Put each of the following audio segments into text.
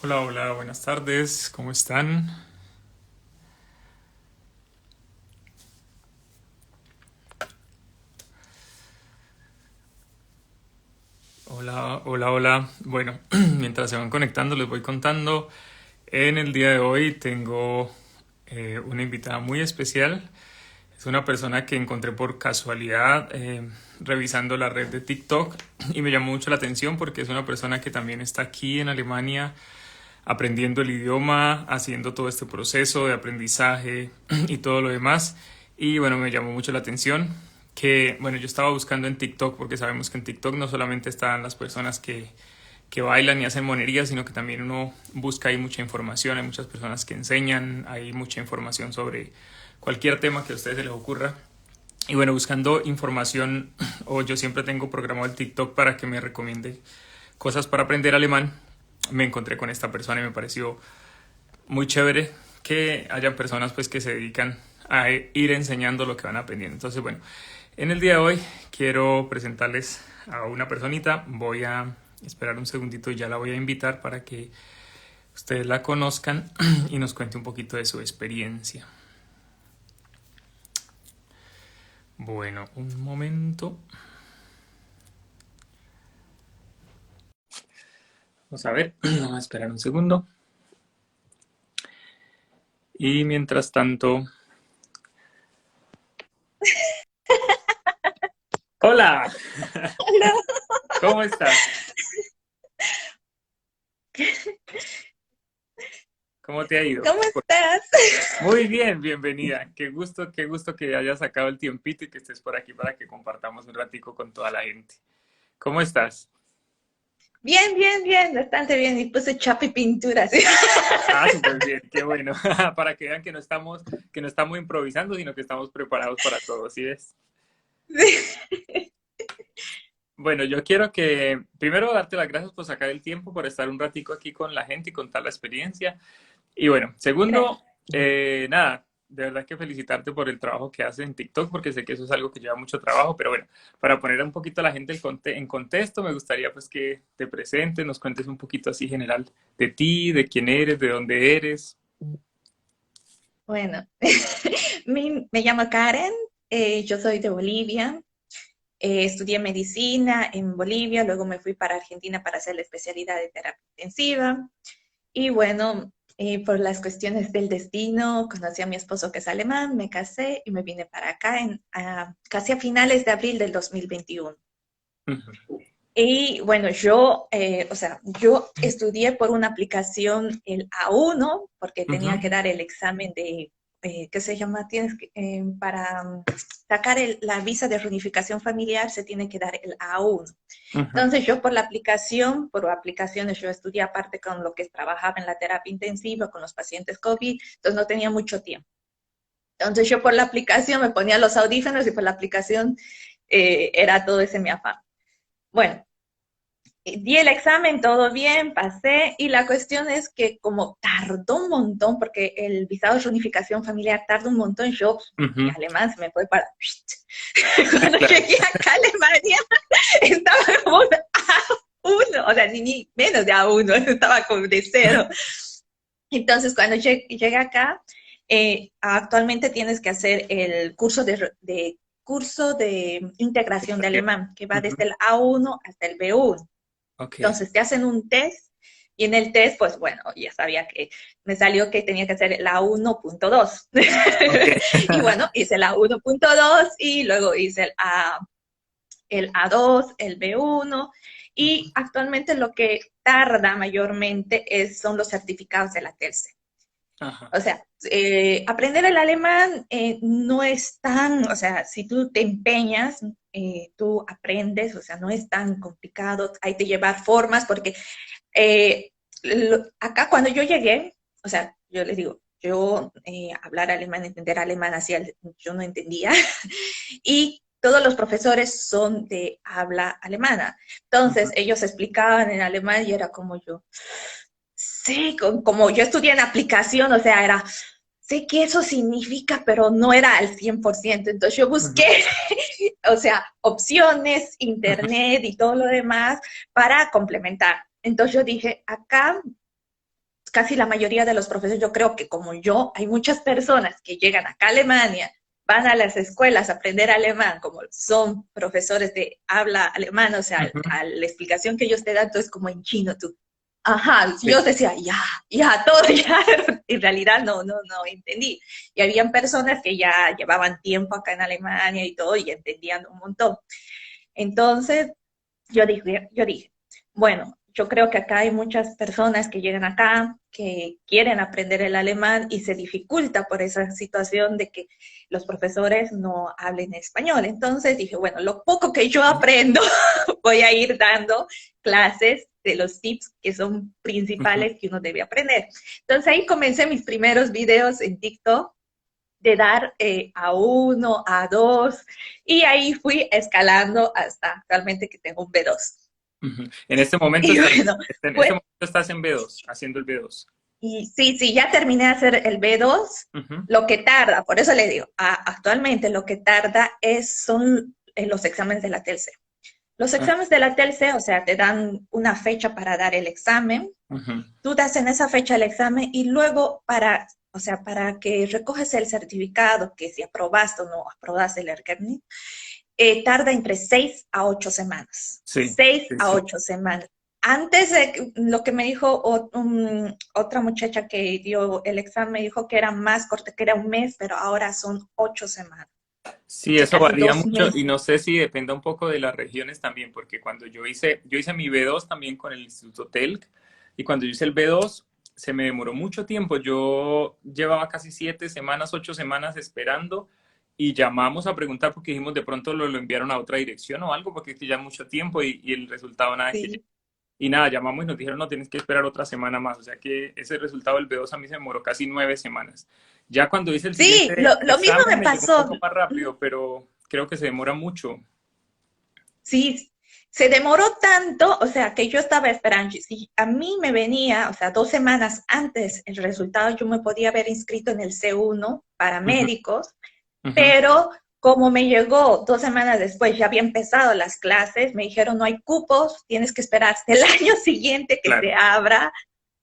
Hola, hola, buenas tardes, ¿cómo están? Hola, hola, hola. Bueno, mientras se van conectando les voy contando. En el día de hoy tengo una invitada muy especial. Es una persona que encontré por casualidad revisando la red de TikTok y me llamó mucho la atención porque es una persona que también está aquí en Alemania aprendiendo el idioma, haciendo todo este proceso de aprendizaje y todo lo demás. Y bueno, me llamó mucho la atención que, bueno, yo estaba buscando en TikTok porque sabemos que en TikTok no solamente están las personas que bailan y hacen monerías, sino que también uno busca ahí mucha información, hay muchas personas que enseñan, hay mucha información sobre cualquier tema que a ustedes se les ocurra. Y bueno, buscando información, o yo siempre tengo programado el TikTok para que me recomiende cosas para aprender alemán, me encontré con esta persona y me pareció muy chévere que haya personas pues que se dedican a ir enseñando lo que van aprendiendo. Entonces, bueno, en el día de hoy quiero presentarles a una personita. Voy a esperar un segundito y ya la voy a invitar para que ustedes la conozcan y nos cuente un poquito de su experiencia. Bueno, un momento. Vamos a ver, vamos a esperar un segundo. Y mientras tanto, hola, Hola, ¿cómo estás? ¿Cómo te ha ido? ¿cómo estás? Muy bien, bienvenida. Qué gusto que hayas sacado el tiempito y que estés por aquí para que compartamos un ratico con toda la gente. ¿Cómo estás? Bien, bien, bien, bastante bien. Y puse chapa y pintura, ¿sí? Ah, súper bien, qué bueno. Para que vean que no estamos improvisando, sino que estamos preparados para todo, ¿sí ves? Sí. Bueno, yo quiero que primero darte las gracias por sacar el tiempo, por estar un ratico aquí con la gente y contar la experiencia. Y bueno, segundo, Gracias. nada, de verdad que felicitarte por el trabajo que haces en TikTok, porque sé que eso es algo que lleva mucho trabajo, pero bueno, para poner un poquito a la gente en contexto, me gustaría pues que te presentes, nos cuentes un poquito así general de ti, de quién eres, de dónde eres. Bueno, me llamo Karen, yo soy de Bolivia, estudié medicina en Bolivia, luego me fui para Argentina para hacer la especialidad de terapia intensiva. Y bueno, por las cuestiones del destino, conocí a mi esposo que es alemán, me casé y me vine para acá casi a finales de abril del 2021. Ujú. Y bueno, yo estudié por una aplicación el A1, porque Ujú. tenía que dar el examen ¿qué se llama? Para sacar la visa de reunificación familiar se tiene que dar el A1. Ujú. Entonces yo por aplicaciones, yo estudié aparte con lo que trabajaba en la terapia intensiva con los pacientes COVID, entonces no tenía mucho tiempo. Entonces yo por la aplicación me ponía los audífonos y por la aplicación era todo ese mi afán. Bueno, di el examen, todo bien, pasé, y la cuestión es que como tardó un montón, porque el visado de reunificación familiar tarda un montón, yo, mi Ujú. alemán se me fue para... Cuando Claro. llegué acá a Alemania, estaba como un A1, o sea, ni menos de A1, estaba como de cero. Entonces, cuando llegué acá, actualmente tienes que hacer el curso de integración de alemán, que va Ujú. desde el A1 hasta el B1. Ok. Entonces te hacen un test y en el test, pues bueno, ya sabía que me salió que tenía que hacer la 1.2. Ok. Y bueno, hice la 1.2 y luego hice el A2, el B1 y Ujú. actualmente lo que tarda mayormente son los certificados de la TELCE. Ajá. O sea, aprender el alemán no es tan, o sea, si tú te empeñas, tú aprendes, o sea, no es tan complicado, hay que llevar formas, porque eh, acá cuando yo llegué, o sea, yo les digo, yo hablar alemán, entender alemán, así yo no entendía, y todos los profesores son de habla alemana. Entonces, Ujú. ellos explicaban en alemán y era como yo, sí, como yo estudié en aplicación, o sea, era, sé que eso significa, pero no era al 100%. Entonces yo Ujú. busqué, o sea, opciones, Ujú. internet y todo lo demás para complementar. Entonces yo dije, acá casi la mayoría de los profesores, yo creo que como yo, hay muchas personas que llegan acá a Alemania, van a las escuelas a aprender alemán, como son profesores de habla alemán, o sea, Ujú. a la explicación que ellos te dan, tú es como en chino, tú. Ajá, yo Sí. decía, ya, todo ya, en realidad no entendí. Y habían personas que ya llevaban tiempo acá en Alemania y todo, y entendían un montón. Entonces, yo dije, bueno, yo creo que acá hay muchas personas que llegan acá, que quieren aprender el alemán y se dificulta por esa situación de que los profesores no hablen español. Entonces dije, bueno, lo poco que yo aprendo, voy a ir dando clases de los tips que son Ujú. principales que uno debe aprender. Entonces ahí comencé mis primeros videos en TikTok de dar a uno, a dos, y ahí fui escalando hasta actualmente que tengo un B2. Ujú. En este momento Y estás, bueno, en este pues, momento estás en B2, haciendo el B2. y sí, ya terminé de hacer el B2, Ujú. lo que tarda, por eso le digo, actualmente lo que tarda son los exámenes de la TELCE. Los Ah, exámenes de la TELCE, o sea, te dan una fecha para dar el examen, ujú. tú das en esa fecha el examen y luego o sea, para que recoges el certificado, que si aprobaste o no aprobaste el Ergebnis, tarda entre 6 a 8 semanas. Sí, seis sí, a sí. ocho semanas. Antes de lo que me dijo otra muchacha que dio el examen, me dijo que era más corto, que era un mes, pero ahora son 8 semanas. O Sí, sea, eso casi varía dos mucho y meses. no sé si depende un poco de las regiones también, porque cuando yo hice mi B2 también con el Instituto TELC y cuando yo hice el B2 se me demoró mucho tiempo. Yo llevaba casi 7 semanas, 8 semanas esperando y llamamos a preguntar porque dijimos de pronto lo enviaron a otra dirección o algo porque es que ya mucho tiempo y el resultado nada que Sí. y nada, llamamos y nos dijeron, no, tienes que esperar otra semana más. O sea que ese resultado del B2 a mí se demoró casi 9 semanas. Ya cuando hice el Sí, siguiente lo mismo examen me me llegó un pasó. poco más rápido, pero creo que se demora mucho. Sí, se demoró tanto, o sea, que yo estaba esperando. Si a mí me venía, o sea, 2 semanas antes el resultado, yo me podía haber inscrito en el C1 para Ujú, médicos, ujú. pero como me llegó 2 semanas después, ya había empezado las clases, me dijeron no hay cupos, tienes que esperar hasta el año siguiente que se Claro, abra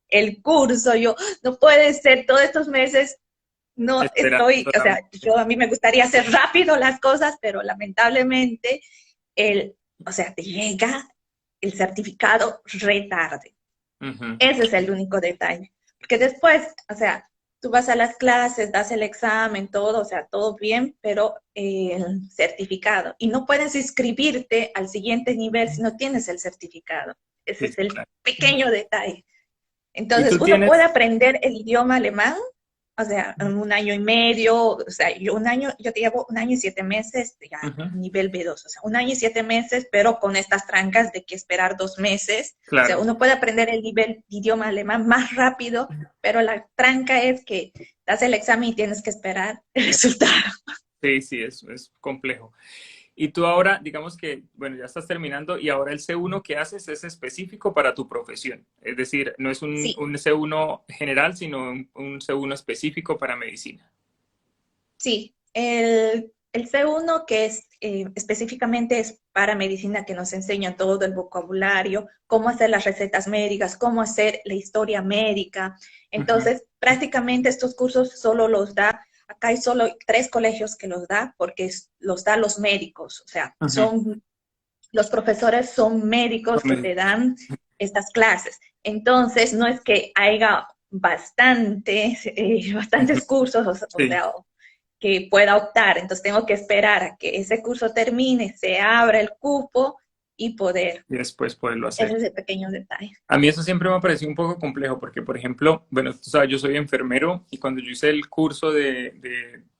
el curso. Yo, no puede ser, todos estos meses no espera, estoy, o sea, solamente. yo a mí me gustaría hacer rápido las cosas, pero lamentablemente el, o sea, te llega el certificado re tarde. Ujú. Ese es el único detalle. Porque después, o sea, tú vas a las clases, das el examen, todo, o sea, todo bien, pero el certificado. Y no puedes inscribirte al siguiente nivel si no tienes el certificado. Ese Sí, es sí, el claro. pequeño detalle. ¿Y Entonces, tú uno puede tienes? aprender el idioma alemán, o sea, en un año y medio, o sea, yo te llevo 1 año y 7 meses, ya Ujú. nivel B2, o sea, 1 año y 7 meses, pero con estas trancas de que esperar 2 meses, o sea, Claro, uno puede aprender el nivel de idioma alemán más rápido, pero la tranca es que das el examen y tienes que esperar el resultado. sí, sí, es complejo. Y tú ahora, digamos que, bueno, ya estás terminando y ahora el C1 que haces es específico para tu profesión. Es decir, no es un, Sí, un C1 general, sino un C1 específico para medicina. sí, el C1 que es específicamente es para medicina, que nos enseña todo el vocabulario, cómo hacer las recetas médicas, cómo hacer la historia médica. Ujú, Entonces, prácticamente estos cursos solo los da, acá hay solo 3 colegios que los da, porque los da los médicos, o sea, ujú. los profesores son Son médicos que te médicos. dan estas clases. Entonces, no es que haya Ujú. bastantes cursos, o Sí, sea, que pueda optar. Entonces tengo que esperar a que ese curso termine, se abra el cupo y poder. y después poderlo Ese hacer. es el pequeño detalle. A mí eso siempre me ha parecido un poco complejo porque, por ejemplo, bueno, tú sabes, yo soy enfermero y cuando yo hice el curso de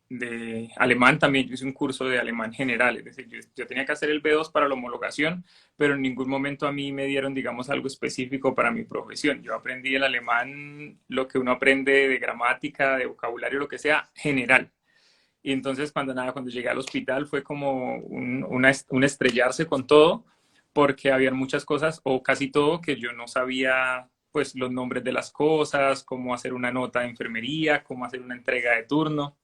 alemán también, yo hice un curso de alemán general, es decir, yo tenía que hacer el B2 para la homologación, pero en ningún momento a mí me dieron, digamos, algo específico para mi profesión. Yo aprendí el alemán, lo que uno aprende de gramática, de vocabulario, lo que sea, general. Y entonces cuando llegué al hospital fue como un estrellarse con todo, porque habían muchas cosas, o casi todo, que yo no sabía, pues los nombres de las cosas, cómo hacer una nota de enfermería, cómo hacer una entrega de turno.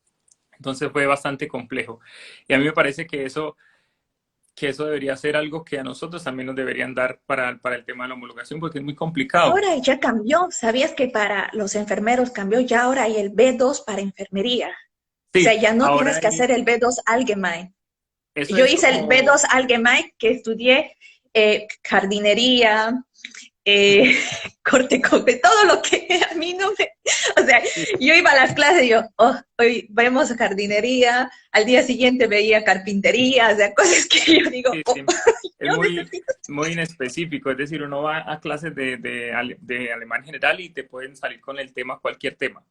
Entonces fue bastante complejo. Y a mí me parece que eso que eso debería ser algo que a nosotros también nos deberían dar para el tema de la homologación, porque es muy complicado. Ahora ya cambió. ¿Sabías que para los enfermeros cambió? Ya ahora hay el B2 para enfermería. O sea, Sí, ya no ahora tienes que hacer el B2 Allgemein. eso Yo es hice el como, B2 Allgemein, que estudié jardinería, eh, corte, todo lo que a mí no me... O sea, sí, yo iba a las clases y yo, oh, hoy vemos jardinería, al día siguiente veía carpintería, o sea, cosas que yo digo, sí, oh, sí. Es yo necesito... muy inespecífico, es decir, uno va a clases de alemán general y te pueden salir con el tema, cualquier tema.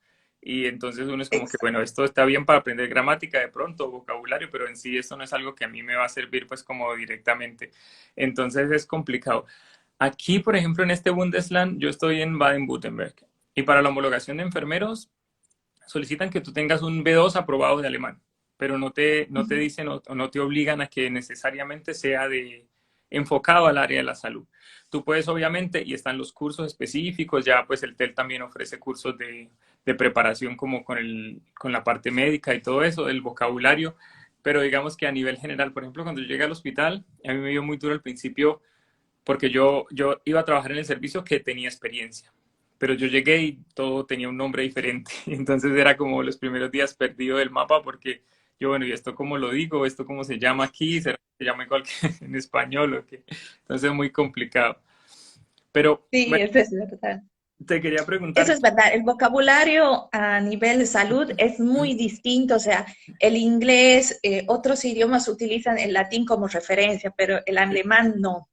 Y entonces uno es como que, bueno, esto está bien para aprender gramática de pronto, vocabulario, pero en sí esto no es algo que a mí me va a servir pues como directamente. Entonces es complicado. Aquí, por ejemplo, en este Bundesland, yo estoy en Baden-Württemberg y para la homologación de enfermeros solicitan que tú tengas un B2 aprobado de alemán, pero no te dicen o no te obligan a que necesariamente sea enfocado al área de la salud. Tú puedes, obviamente, y están los cursos específicos, ya pues el TEL también ofrece cursos de preparación como con la parte médica y todo eso, del vocabulario, pero digamos que a nivel general, por ejemplo, cuando yo llegué al hospital, a mí me dio muy duro al principio porque yo iba a trabajar en el servicio que tenía experiencia, pero yo llegué y todo tenía un nombre diferente, entonces era como los primeros días perdido del mapa porque yo, bueno, ¿y esto cómo lo digo? ¿Esto cómo se llama aquí? ¿Será que se llama igual que en español o qué? Entonces es muy complicado. Pero Sí, bueno, eso es verdad. te quería Eso preguntar, es verdad. El vocabulario a nivel de salud es muy distinto. O sea, el inglés, otros idiomas utilizan el latín como referencia, pero el alemán no.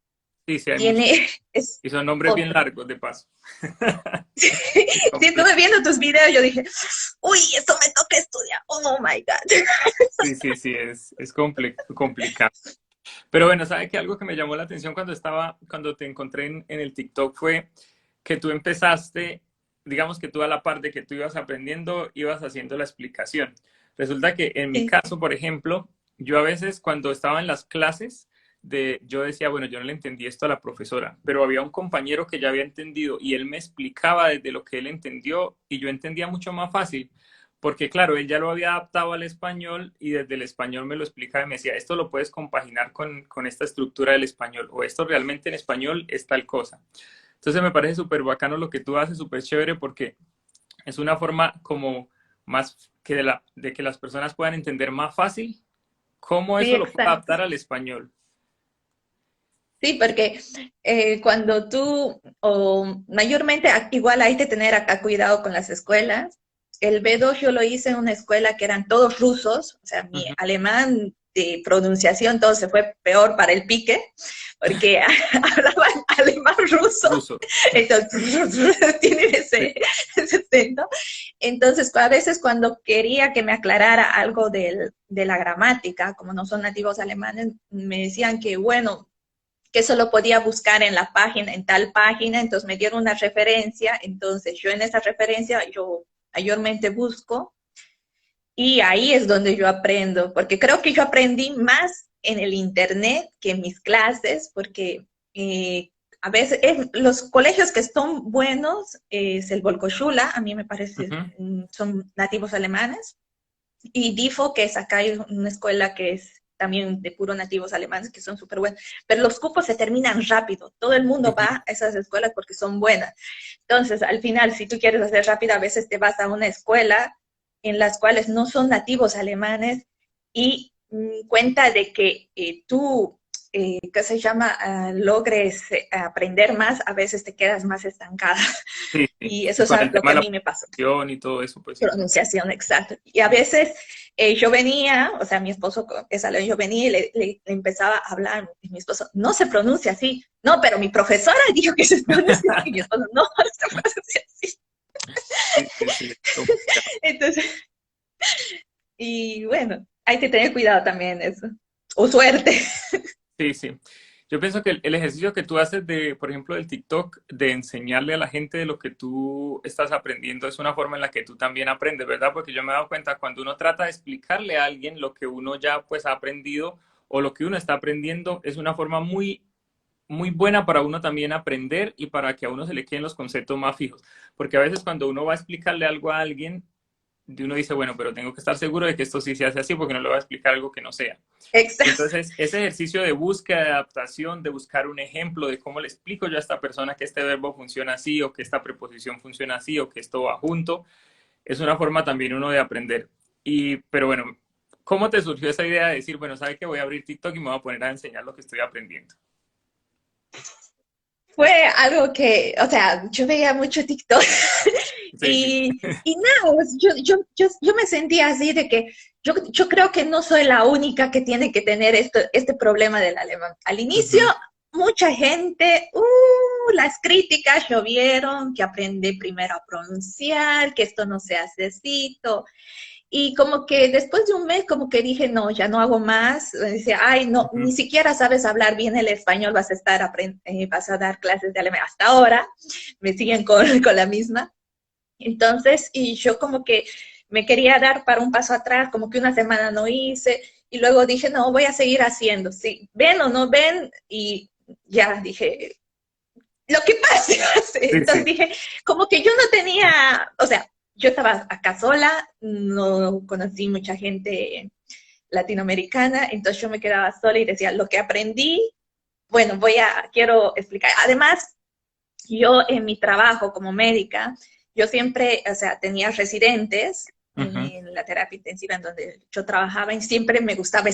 sí, sí, hay muchos, Tiene, es y son nombres bien otro. largos de paso. Sí, estuve viendo tus videos, yo dije, uy, esto me toca estudiar. Oh my God. Sí, sí, sí, es complicado. Pero bueno, ¿sabe que algo que me llamó la atención cuando te encontré en el TikTok fue que tú empezaste, digamos que tú a la par de que tú ibas aprendiendo, ibas haciendo la explicación. Resulta que en mi Sí, caso, por ejemplo, yo a veces cuando estaba en las clases, yo decía, bueno, yo no le entendí esto a la profesora, pero había un compañero que ya había entendido y él me explicaba desde lo que él entendió y yo entendía mucho más fácil. Porque claro, él ya lo había adaptado al español y desde el español me lo explicaba y me decía, esto lo puedes compaginar con esta estructura del español o esto realmente en español es tal cosa. Entonces me parece súper bacano lo que tú haces, súper chévere porque es una forma como más que de que las personas puedan entender más fácil cómo sí, eso lo puede exacto. adaptar al español. Sí, porque cuando tú, o mayormente igual hay que tener acá cuidado con las escuelas. El B2 yo lo hice en una escuela que eran todos rusos, o sea, mi Ujú. alemán de pronunciación todo se fue peor para el pique, porque hablaban alemán ruso, Ruso. entonces tienen Sí. ese acento. Entonces, a veces cuando quería que me aclarara algo de la gramática, como no son nativos alemanes, me decían que, bueno, que eso lo podía buscar en la página, en tal página, entonces me dieron una referencia, entonces yo en esa referencia yo mayormente busco y ahí es donde yo aprendo, porque creo que yo aprendí más en el internet que en mis clases, porque a veces los colegios que son buenos es el Volksschule, a mí me parece, Ujú. son nativos alemanes, y DIFO, que es acá hay una escuela que es también de puro nativos alemanes, que son súper buenos, pero los cupos se terminan rápido, todo el mundo Ujú. va a esas escuelas porque son buenas. Entonces, al final, si tú quieres hacer rápido, a veces te vas a una escuela en las cuales no son nativos alemanes y cuenta de que tú, ¿qué se llama? Logres aprender más, a veces te quedas más estancada. Sí, sí. Y eso Y es con el lo tema que de a la mí me pasó. pronunciación y todo eso, pues sí es un tema. Pronunciación, exacto. Y a veces yo venía, o sea, mi esposo es alemán, yo venía y le empezaba a hablar, y mi esposo, no se pronuncia así. No, pero mi profesora dijo que se pronuncia así. Y mi esposo, no, no se pronuncia así. Sí, sí, sí, es complicado. Entonces, y bueno, hay que tener cuidado también eso. O suerte. Sí, sí. Yo pienso que el ejercicio que tú haces por ejemplo, del TikTok, de enseñarle a la gente de lo que tú estás aprendiendo, es una forma en la que tú también aprendes, ¿verdad? Porque yo me he dado cuenta cuando uno trata de explicarle a alguien lo que uno ya pues ha aprendido o lo que uno está aprendiendo, es una forma muy buena para uno también aprender y para que a uno se le queden los conceptos más fijos. Porque a veces cuando uno va a explicarle algo a alguien, uno dice, bueno, pero tengo que estar seguro de que esto sí se hace así porque no le voy a explicar algo que no sea. Y Exacto. entonces, ese ejercicio de búsqueda, de adaptación, de buscar un ejemplo de cómo le explico yo a esta persona que este verbo funciona así, o que esta preposición funciona así, o que esto va junto, es una forma también uno de aprender. Pero bueno, ¿cómo te surgió esa idea de decir, bueno, sabe que voy a abrir TikTok y me voy a poner a enseñar lo que estoy aprendiendo? Fue algo que, o sea, yo veía mucho TikTok Sí, sí. y nada, pues, yo me sentía así de que yo creo que no soy la única que tiene que tener este problema del alemán. Al inicio, Ujú, mucha gente, las críticas llovieron, que aprende primero a pronunciar, que esto no se hace así, todo. Y como que después de un mes, como que dije, no, ya no hago más. Dice, ay, no, ujú, ni siquiera sabes hablar bien el español, vas a dar clases de alemán. Hasta ahora me siguen con la misma. Entonces, y yo como que me quería dar para un paso atrás, como que una semana no hice, y luego dije, no, voy a seguir haciendo. Si ven o no ven, y ya dije, lo que pase. sí, Entonces sí. dije, como que yo no tenía, o sea, yo estaba acá sola, no conocí mucha gente latinoamericana, entonces yo me quedaba sola y decía, lo que aprendí, bueno, quiero explicar. Además, yo en mi trabajo como médica, yo siempre, o sea, tenía residentes Ujú, en la terapia intensiva en donde yo trabajaba y siempre me gustaba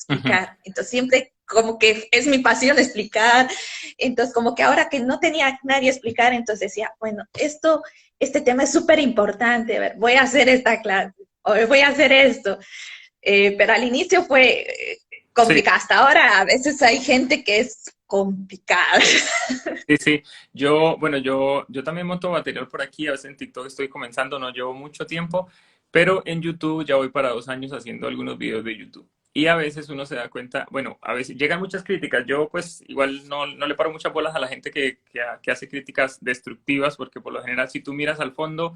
ujú. explicar. Entonces siempre como que es mi pasión explicar. Entonces como que ahora que no tenía nadie a explicar, entonces decía, bueno, este tema es súper importante, a ver, voy a hacer esta clase, o voy a hacer esto. Pero al inicio fue Sí, complicado. Hasta ahora a veces hay gente que es complicada. sí, sí. Bueno, yo también monto material por aquí, a veces en TikTok estoy comenzando, no llevo mucho tiempo, pero en YouTube ya voy para 2 años haciendo algunos videos de YouTube. Y a veces uno se da cuenta, bueno, a veces llegan muchas críticas. Yo pues igual no le paro muchas bolas a la gente que hace críticas destructivas, porque por lo general si tú miras al fondo,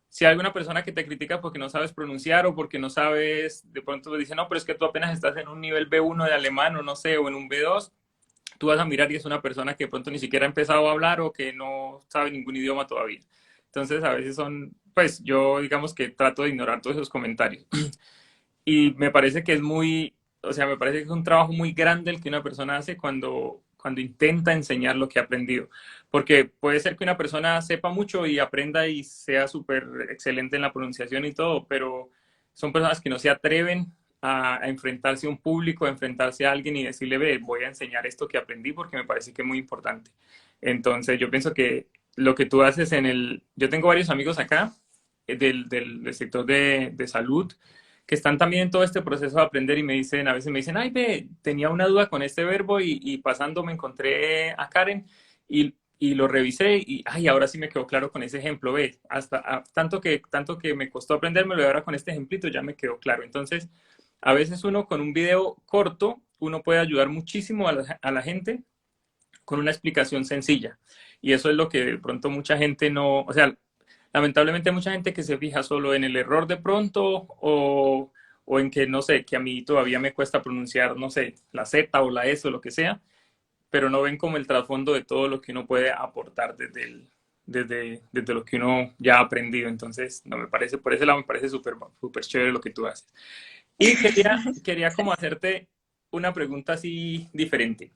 si hay alguna persona que te critica porque no sabes pronunciar o porque no sabes, de pronto te dice, no, pero es que tú apenas estás en un nivel B1 de alemán o no sé, o en un B2, tú vas a mirar y es una persona que de pronto ni siquiera ha empezado a hablar o que no sabe ningún idioma todavía. Entonces, a veces pues yo digamos que trato de ignorar todos esos comentarios. Y me parece que es o sea, me parece que es un trabajo muy grande el que una persona hace cuando intenta enseñar lo que ha aprendido. Porque puede ser que una persona sepa mucho y aprenda y sea súper excelente en la pronunciación y todo, pero son personas que no se atreven a enfrentarse a un público, a enfrentarse a alguien y decirle, ve, voy a enseñar esto que aprendí porque me parece que es muy importante. Entonces, yo pienso que lo que tú haces Yo tengo varios amigos acá del sector de salud que están también en todo este proceso de aprender y a veces me dicen, ay, ve, tenía una duda con este verbo y pasando me encontré a Karen y lo revisé y, ay, ahora sí me quedó claro con ese ejemplo, ve, tanto que me costó aprendérmelo y ahora con este ejemplito ya me quedó claro. Entonces, a veces uno con un video corto, uno puede ayudar muchísimo a la gente con una explicación sencilla. Y eso es lo que de pronto mucha gente no, o sea, lamentablemente hay mucha gente que se fija solo en el error de pronto o en que, no sé, que a mí todavía me cuesta pronunciar, no sé, la Z o la S o lo que sea, pero no ven como el trasfondo de todo lo que uno puede aportar desde lo que uno ya ha aprendido. Entonces, no me parece, por ese lado me parece súper chévere lo que tú haces. Y quería como hacerte una pregunta así diferente.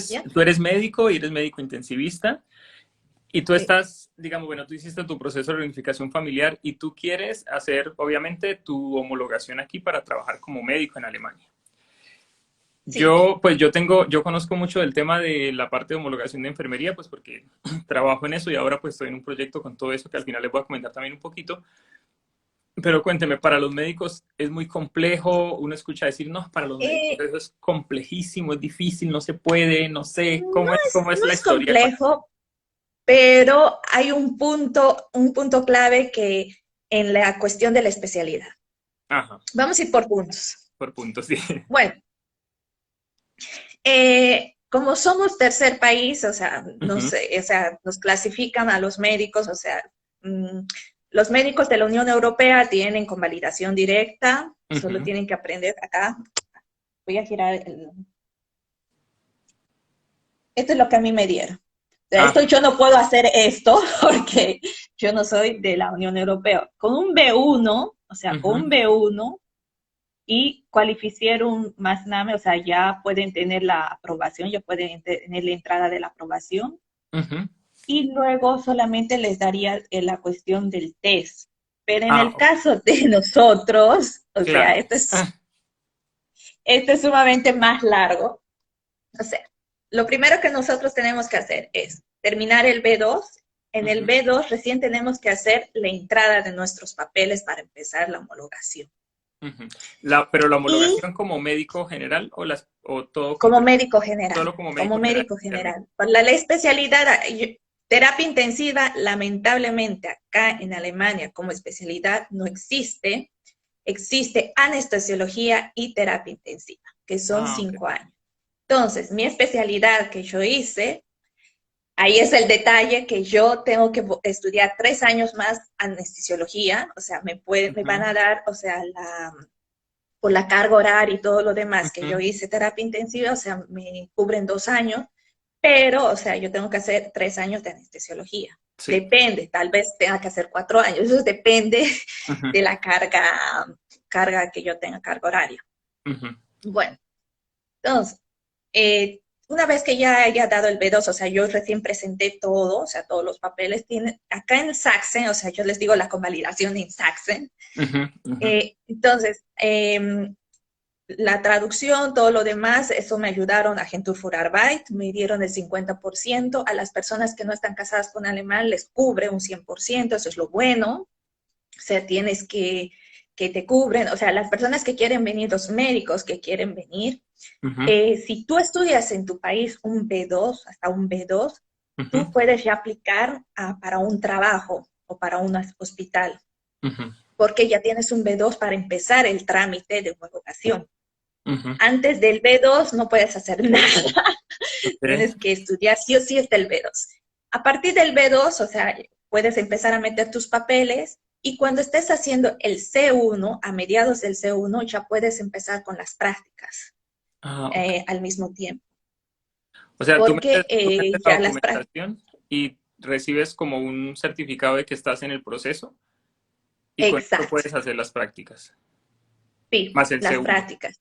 ¿Ya? Tú eres médico y eres médico intensivista y tú Sí. estás, digamos, bueno, tú hiciste tu proceso de reunificación familiar y tú quieres hacer, obviamente, tu homologación aquí para trabajar como médico en Alemania. Sí. Yo conozco mucho del tema de la parte de homologación de enfermería, pues porque trabajo en eso y ahora pues estoy en un proyecto con todo eso que al final les voy a comentar también un poquito. Pero cuénteme, para los médicos es muy complejo, uno escucha decir, no, para los médicos Eh, eso es complejísimo, es difícil, no se puede, no sé, cómo es no la es historia? complejo, pero hay un punto clave que en la cuestión de la especialidad. Ajá, Vamos a ir por puntos. por puntos, sí. Bueno, como somos tercer país, o sea, no Ujú, sé, o sea, nos clasifican a los médicos, o sea, mmm, los médicos de la Unión Europea tienen convalidación directa, solo ujú, tienen que aprender acá. Voy a girar esto es lo que a mí me dieron. Esto yo no puedo hacer esto porque yo no soy de la Unión Europea. Con un B1, o sea, con un B1 y cualificaron más NAME, o sea, ya pueden tener la aprobación, ya pueden tener la entrada de la aprobación. Y luego solamente les daría la cuestión del test. Pero en el caso de nosotros, o sea, esto es sumamente más largo. O sea, lo primero que nosotros tenemos que hacer es terminar el B2. En el B2 recién tenemos que hacer la entrada de nuestros papeles para empezar la homologación. Pero la homologación como médico general o todo como médico general. Solo como médico general. Por la ley especialidad, terapia intensiva, lamentablemente acá en Alemania como especialidad no existe. Existe anestesiología y terapia intensiva, que son 5 años. Entonces, mi especialidad que yo hice, ahí es el detalle que yo tengo que estudiar 3 años más anestesiología, o sea, me van a dar, o sea, por la carga horaria y todo lo demás que yo hice terapia intensiva, o sea, me cubren 2 años, pero, o sea, yo tengo que hacer 3 años de anestesiología. Sí. Depende, tal vez tenga que hacer 4 años, eso depende de la carga que yo tenga, carga horaria. Bueno, entonces, una vez que ya haya dado el B2, o sea, yo recién presenté todo, o sea, todos los papeles, acá en Saxen, o sea, yo les digo la convalidación en Saxen. Entonces, la traducción, todo lo demás, eso me ayudaron a Agentur für Arbeit, me dieron el 50%, a las personas que no están casadas con alemán les cubre un 100%, eso es lo bueno, o sea, tienes que te cubren, o sea, las personas que quieren venir, los médicos que quieren venir, si tú estudias en tu país un B2, hasta un B2, tú puedes ya aplicar para un trabajo o para un hospital, porque ya tienes un B2 para empezar el trámite de homologación. Antes del B2 no puedes hacer nada, tienes que estudiar sí o sí hasta el B2. A partir del B2, o sea, puedes empezar a meter tus papeles, y cuando estés haciendo el C1, a mediados del C1, ya puedes empezar con las prácticas al mismo tiempo. O sea, porque, tú metes la documentación y recibes como un certificado de que estás en el proceso y con eso puedes hacer las prácticas. Sí, más el las C1. Prácticas.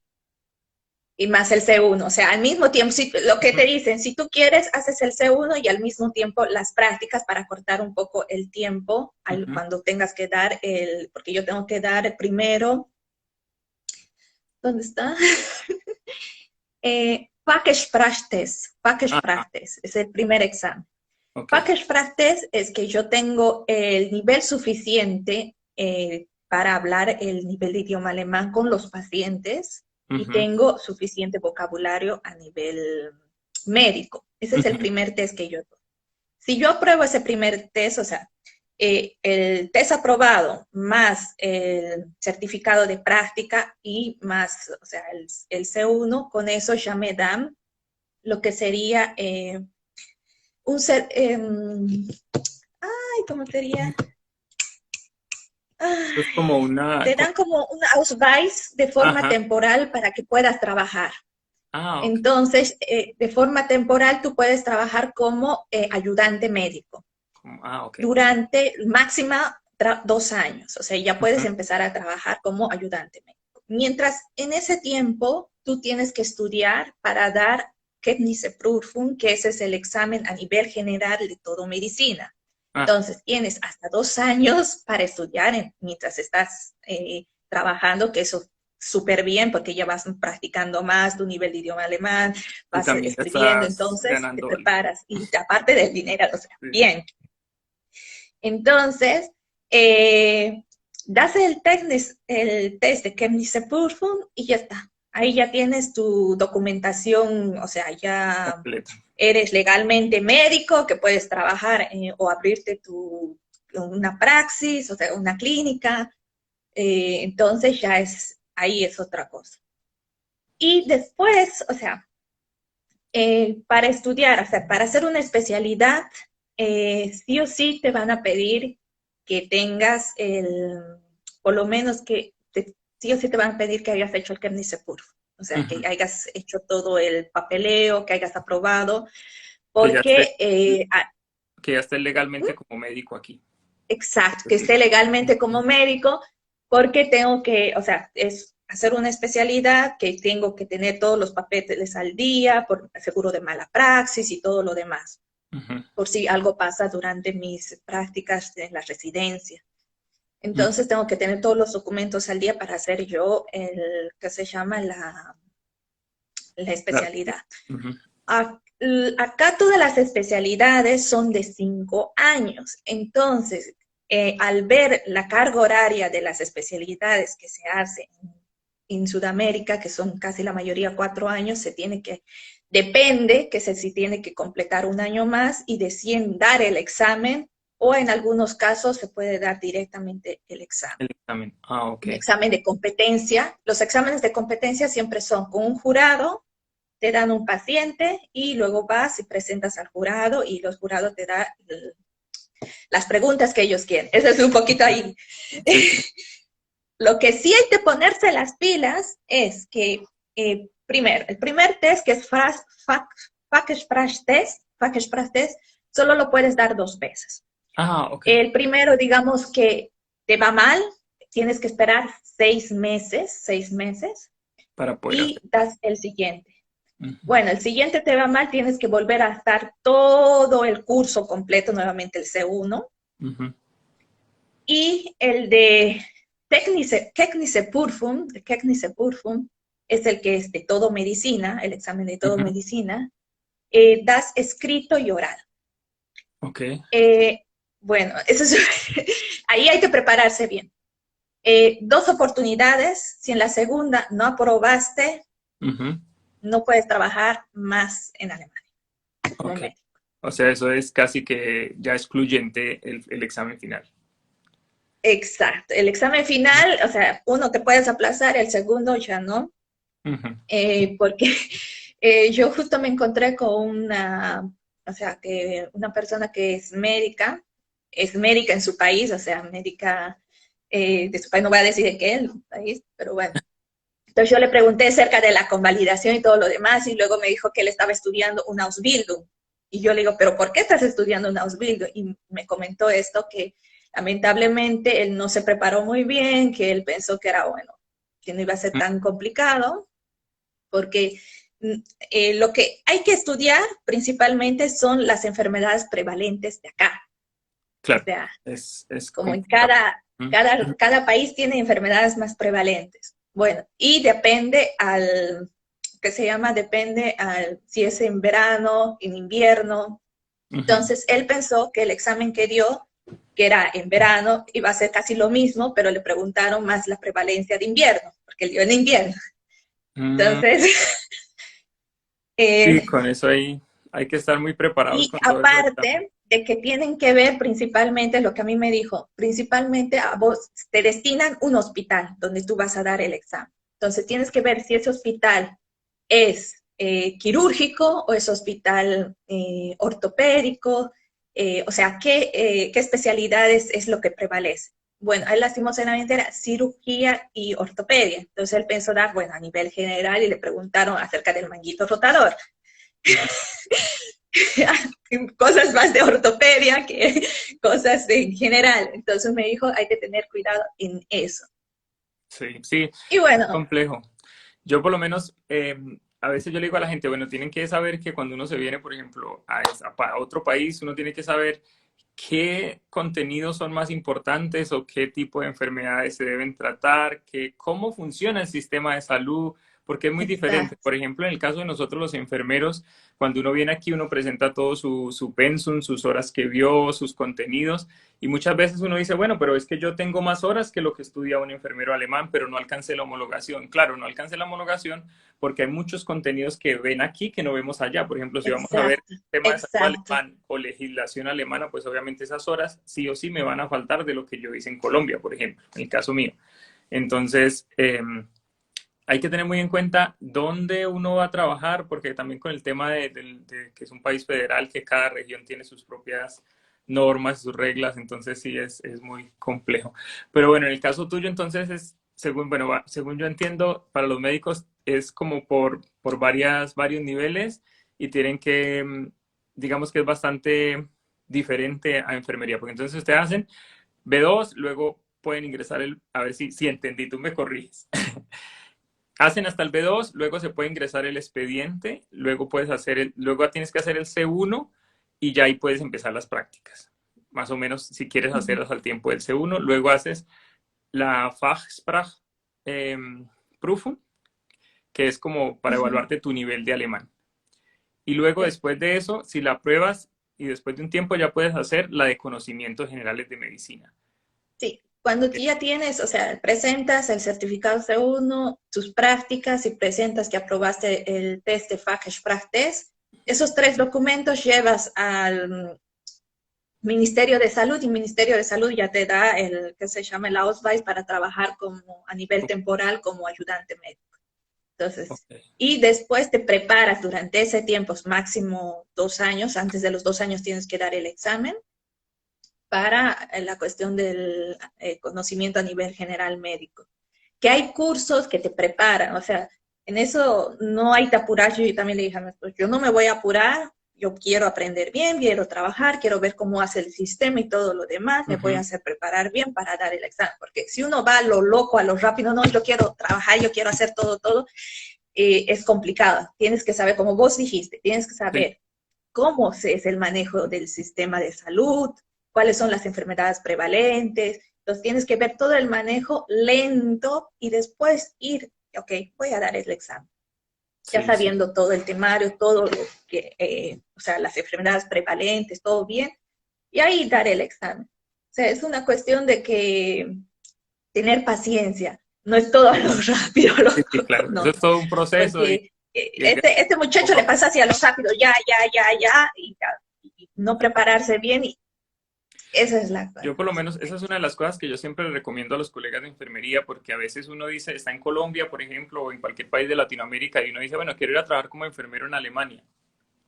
Y más el C1, o sea, al mismo tiempo, lo que te dicen, si tú quieres, haces el C1 y al mismo tiempo las prácticas para cortar un poco el tiempo cuando tengas que dar porque yo tengo que dar primero, ¿dónde está? Fachsprachtest es el primer examen. Fachsprachtest es que yo tengo el nivel suficiente para hablar el nivel de idioma alemán con los pacientes, y tengo suficiente vocabulario a nivel médico. Ese es el primer test que yo doy. Si yo apruebo ese primer test, o sea, el test aprobado más el certificado de práctica y más, o sea, el C1, con eso ya me dan lo que sería ¿cómo sería? Es como una... Te dan como un Ausweis de forma temporal para que puedas trabajar. Okay. Entonces, de forma temporal tú puedes trabajar como ayudante médico. Okay. Durante máxima 2 años. O sea, ya puedes empezar a trabajar como ayudante médico. Mientras en ese tiempo tú tienes que estudiar para dar Kenntnisprüfung, que ese es el examen a nivel general de toda medicina. Entonces, tienes hasta 2 años para estudiar mientras estás trabajando, que eso súper bien, porque ya vas practicando más tu nivel de idioma alemán, vas escribiendo, entonces te preparas. Y aparte del dinero, o sea, bien. Entonces, das el test de Kenntnisprüfung y ya está. Ahí ya tienes tu documentación, o sea, ya... Completa. Eres legalmente médico, que puedes trabajar o abrirte una praxis, o sea, una clínica, entonces ya ahí es otra cosa. Y después, o sea, para estudiar, o sea, para hacer una especialidad, sí o sí te van a pedir que tengas por lo menos sí o sí te van a pedir que hayas hecho el Kenntnisprüfung. O sea, que hayas hecho todo el papeleo, que hayas aprobado, Que ya esté, porque, que ya esté legalmente como médico aquí. exacto, que esté legalmente como médico, porque tengo que, o sea, es hacer una especialidad que tengo que tener todos los papeles al día, por seguro de mala praxis y todo lo demás, Ujú, por si algo pasa durante mis prácticas en la residencia. ujú. Entonces tengo que tener todos los documentos al día para hacer yo el que se llama la Claro. especialidad. Ujú. Acá todas las especialidades son de 5 años. Entonces, al ver la carga horaria de las especialidades que se hacen en Sudamérica, que son casi la mayoría 4 años, depende que si tiene que completar un año más y deciden dar el examen, o en algunos casos se puede dar directamente el examen. El examen. Ah, ok. Un examen de competencia. Los exámenes de competencia siempre son con un jurado, te dan un paciente y luego vas y presentas al jurado y los jurados te dan las preguntas que ellos quieren. Eso es un poquito ahí. Sí, sí. Lo que sí hay que ponerse las pilas es que, primero, el primer test, que es Fachsprachtest, solo lo puedes dar 2 veces. Ah, ok. El primero, digamos que te va mal, tienes que esperar 6 meses, Para poder y hacer. das el siguiente. Ujú, Bueno, el siguiente te va mal, tienes que volver a estar todo el curso completo, nuevamente el C1. ujú, Y el de Technische Prüfung es el que es de todo medicina, el examen de todo ujú. medicina. Das escrito y oral. Ok. Eh, bueno, eso es, ahí hay que prepararse bien. 2 oportunidades, si en la segunda no aprobaste, Ujú. no puedes trabajar más en Alemania como Ok. médico. O sea, eso es casi que ya excluyente el examen final. Exacto. El examen final, o sea, uno te puedes aplazar, el segundo ya no, Ujú, porque yo justo me encontré con o sea, que una persona que es médica en su país, o sea, médica de su país, no voy a decir de qué, el país, pero bueno. Entonces yo le pregunté acerca de la convalidación y todo lo demás, y luego me dijo que él estaba estudiando una Ausbildung. Y yo le digo, ¿pero por qué estás estudiando una Ausbildung? Y me comentó esto, que lamentablemente él no se preparó muy bien, que él pensó que era bueno, que no iba a ser ujú. tan complicado, porque lo que hay que estudiar principalmente son las enfermedades prevalentes de acá. O Claro, sea, es como en complicado. Ujú, cada país tiene enfermedades más prevalentes. Bueno, y depende que se llama, depende si es en verano, en invierno. ujú. Entonces, él pensó que el examen que dio, que era en verano, iba a ser casi lo mismo, pero le preguntaron más la prevalencia de invierno, porque él dio en invierno. Mm, Entonces, sí, eh, con eso hay que estar muy preparados y con todo eso del examen. aparte de que tienen que ver principalmente, lo que a mí me dijo, principalmente a vos te destinan un hospital donde tú vas a dar el examen. Entonces tienes que ver si ese hospital es quirúrgico o es hospital ortopédico, o sea, qué especialidades es lo que prevalece. Bueno, él lastimosamente era cirugía y ortopedia. Entonces él pensó dar, bueno, a nivel general, y le preguntaron acerca del manguito rotador. Ujú. Cosas más de ortopedia que cosas en general. Entonces me dijo, hay que tener cuidado en eso. Sí, sí, Y es bueno, complejo. Yo por lo menos, a veces yo le digo a la gente, bueno, tienen que saber que cuando uno se viene, por ejemplo, a otro país, uno tiene que saber qué contenidos son más importantes o qué tipo de enfermedades se deben tratar, cómo funciona el sistema de salud, porque es muy diferente. exacto, Por ejemplo, en el caso de nosotros los enfermeros, cuando uno viene aquí, uno presenta todo su pensum, sus horas que vio, sus contenidos, y muchas veces uno dice, bueno, pero es que yo tengo más horas que lo que estudia un enfermero alemán, pero no alcancé la homologación. Claro, no alcancé la homologación porque hay muchos contenidos que ven aquí que no vemos allá. Por ejemplo, si vamos a ver exacto, tema de salud exacto. alemán o legislación alemana, pues obviamente esas horas sí o sí me van a faltar de lo que yo hice en Colombia, por ejemplo, en el caso mío. Entonces, hay que tener muy en cuenta dónde uno va a trabajar, porque también con el tema de que es un país federal, que cada región tiene sus propias normas, sus reglas, entonces sí es muy complejo. Pero bueno, en el caso tuyo, entonces es, según, bueno, según yo entiendo, para los médicos es como por varios niveles y tienen que digamos que es bastante diferente a enfermería, porque entonces ustedes hacen B2, luego pueden ingresar a ver si entendí, tú me corriges. Hacen hasta el B2, luego se puede ingresar el expediente, luego puedes hacer luego tienes que hacer el C1 y ya ahí puedes empezar las prácticas. Más o menos, si quieres hacerlas al tiempo del C1, luego haces la Fachsprach Prüfung, que es como para evaluarte tu nivel de alemán. Y luego, Sí. después de eso, si la pruebas y después de un tiempo ya puedes hacer la de conocimientos generales de medicina. Sí, cuando tú ya tienes, o sea, presentas el certificado C1, tus prácticas y presentas que aprobaste el test de Fachsprachtest, esos 3 documentos llevas al Ministerio de Salud y Ministerio de Salud ya te da el que se llama el Ausweis para trabajar como a nivel temporal como ayudante médico. Entonces, Okay. y después te preparas durante ese tiempo, máximo 2 años, antes de los 2 años tienes que dar el examen para la cuestión del conocimiento a nivel general médico. Que hay cursos que te preparan, o sea, en eso no hay que apurarse. Yo también le dije a mi esposo, yo no me voy a apurar, yo quiero aprender bien, quiero trabajar, quiero ver cómo hace el sistema y todo lo demás, me voy a hacer preparar bien para dar el examen, porque si uno va a lo loco, a lo rápido, no, yo quiero trabajar, yo quiero hacer todo, es complicado. Tienes que saber, como vos dijiste, tienes que Sí, saber cómo es el manejo del sistema de salud, cuáles son las enfermedades prevalentes. Entonces tienes que ver todo el manejo lento y después ir, ok, voy a dar el examen. Ya sí, sí. sabiendo todo el temario, todo lo que, o sea, las enfermedades prevalentes, todo bien, y ahí dar el examen. O sea, es una cuestión de que tener paciencia, no es todo a lo rápido, Sí, sí, claro. Eso no, es todo un proceso porque y hay que este muchacho poco le a poco. pasa hacia lo rápido, y no prepararse bien, y esa es la Yo por lo menos, esa situación. es una de las cosas que yo siempre le recomiendo a los colegas de enfermería, porque a veces uno dice, está en Colombia, por ejemplo, o en cualquier país de Latinoamérica, y uno dice, bueno, quiero ir a trabajar como enfermero en Alemania.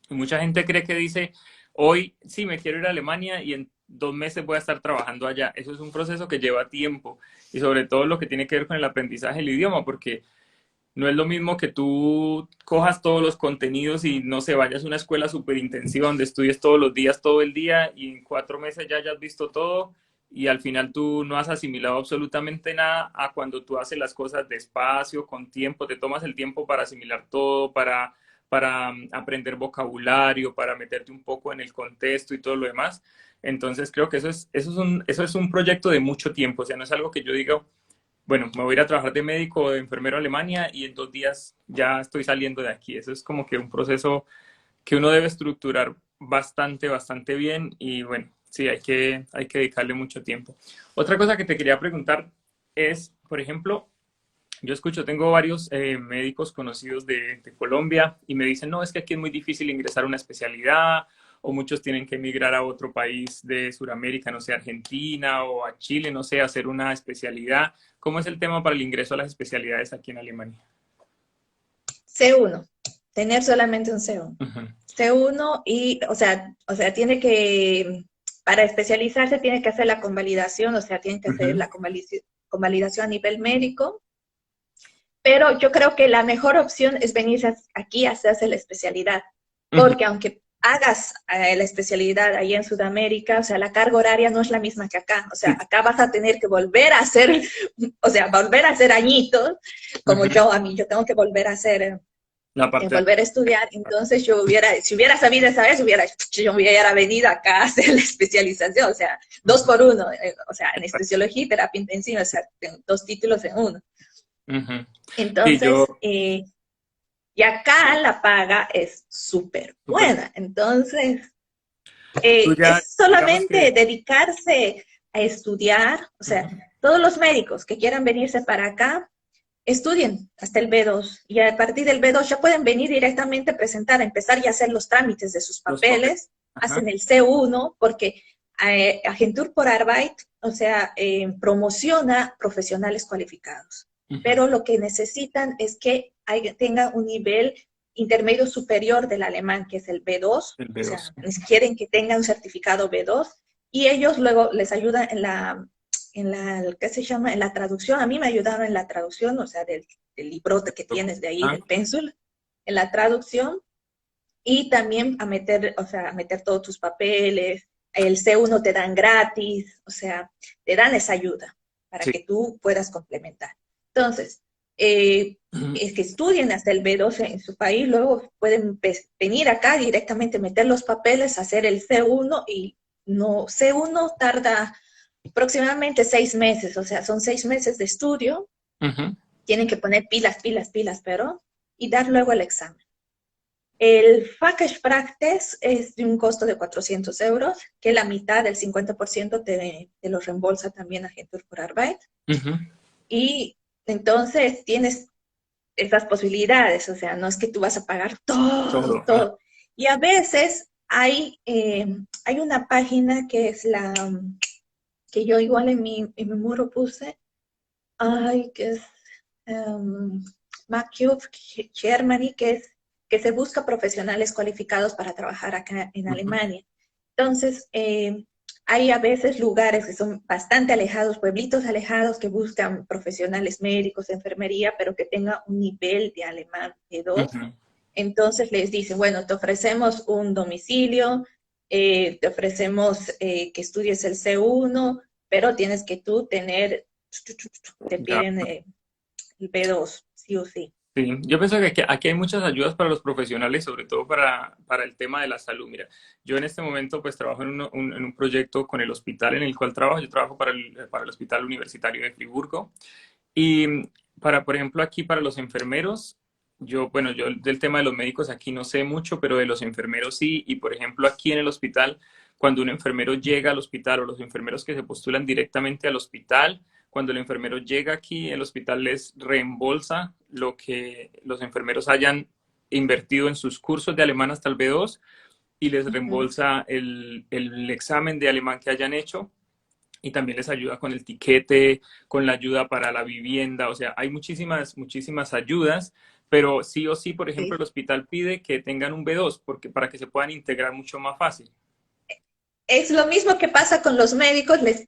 Y mucha gente cree que dice, hoy sí me quiero ir a Alemania y en 2 meses voy a estar trabajando allá. Eso es un proceso que lleva tiempo y sobre todo lo que tiene que ver con el aprendizaje del idioma, porque no es lo mismo que tú cojas todos los contenidos y no se vayas a una escuela súper intensiva donde estudies todos los días, todo el día y en 4 meses ya hayas visto todo y al final tú no has asimilado absolutamente nada a cuando tú haces las cosas despacio, con tiempo, te tomas el tiempo para asimilar todo, para aprender vocabulario, para meterte un poco en el contexto y todo lo demás. Entonces creo que eso es un proyecto de mucho tiempo, o sea, no es algo que yo diga, bueno, me voy a ir a trabajar de médico o de enfermero a Alemania y en 2 días ya estoy saliendo de aquí. Eso es como que un proceso que uno debe estructurar bastante bien y bueno, sí, hay que dedicarle mucho tiempo. Otra cosa que te quería preguntar es, por ejemplo, yo escucho, tengo varios médicos conocidos de Colombia y me dicen, no, es que aquí es muy difícil ingresar a una especialidad o muchos tienen que emigrar a otro país de Sudamérica, no sé, Argentina o a Chile, no sé, hacer una especialidad. ¿Cómo es el tema para el ingreso a las especialidades aquí en Alemania? C1, tener solamente un C1. Uh -huh. C1 y, o sea, tiene que, para especializarse tiene que hacer la convalidación, o sea, tiene que Uh hacer -huh. la convalidación a nivel médico, pero yo creo que la mejor opción es venir aquí a hacerse la especialidad, Uh -huh. porque aunque hagas la especialidad ahí en Sudamérica, o sea, la carga horaria no es la misma que acá, o sea, Sí. acá vas a tener que volver a hacer, o sea, volver a hacer añitos, Uh como -huh. yo tengo que volver a hacer La parte de... volver a estudiar. Entonces si hubiera sabido esa vez, yo hubiera venido acá a hacer la especialización, o sea, Uh dos -huh. por uno, o sea, anestesiología y terapia intensiva, o sea, 2 títulos en uno. Uh -huh. Sí, yo... Entonces, y acá la paga es súper Súper. buena. Entonces, Tú ya, es digamos solamente que... dedicarse a estudiar, o Uh sea, -huh. todos los médicos que quieran venirse para acá, estudien hasta el B2 y a partir del B2 ya pueden venir directamente a presentar, a empezar y a hacer los trámites de sus Los papeles. papeles, Ajá. hacen el C1 porque Agentur por Arbeit, o sea, promociona profesionales cualificados, Uh -huh. pero lo que necesitan es que tengan un nivel intermedio superior del alemán, que es el B2, El o B2. sea, quieren que tengan un certificado B2 y ellos luego les ayudan ¿qué se llama? En la traducción. A mí me ayudaron en la traducción, o sea, del librote que tienes de ahí, Ah, del pénsul, en la traducción. y también a meter, o sea, a meter todos tus papeles, el C1 te dan gratis, o sea, te dan esa ayuda para Sí. que tú puedas complementar. Entonces, es que estudien hasta el B2 en su país, luego pueden venir acá directamente, meter los papeles, hacer el C1 y no, C1 tarda aproximadamente 6 meses, o sea, son 6 meses de estudio, tienen que poner pilas, pilas, pilas, pero, y dar luego el examen. El Fachsprachentest es de un costo de 400 euros, que la mitad del 50% te lo reembolsa también Agentur für Arbeit. Y entonces tienes esas posibilidades, o sea, no es que tú vas a pagar todo, Todo. todo. Y a veces hay una página que es la, que yo igual en mi muro puse, ay, que es MacCube Germany, que se busca profesionales cualificados para trabajar acá en Alemania. Entonces, hay a veces lugares que son bastante alejados, pueblitos alejados, que buscan profesionales médicos, de enfermería, pero que tengan un nivel de alemán de 2. Entonces les dicen, bueno, te ofrecemos un domicilio, te ofrecemos que estudies el C1, pero tienes que tú tener, te Ya. piden el B2, sí o sí. Sí, yo pienso que aquí hay muchas ayudas para los profesionales, sobre todo para el tema de la salud. Mira, yo en este momento pues trabajo en un proyecto con el hospital en el cual trabajo. Yo trabajo para el Hospital Universitario de Friburgo. Y por ejemplo, aquí para los enfermeros, bueno, yo del tema de los médicos aquí no sé mucho, pero de los enfermeros sí. Y por ejemplo, aquí en el hospital, cuando un enfermero llega al hospital o los enfermeros que se postulan directamente al hospital, cuando el enfermero llega aquí, el hospital les reembolsa lo que los enfermeros hayan invertido en sus cursos de alemán hasta el B2 y les reembolsa el examen de alemán que hayan hecho y también les ayuda con el tiquete, con la ayuda para la vivienda, o sea, hay muchísimas, muchísimas ayudas, pero sí o sí, por ejemplo, Sí. el hospital pide que tengan un B2 porque, para que se puedan integrar mucho más fácil. Es lo mismo que pasa con los médicos, les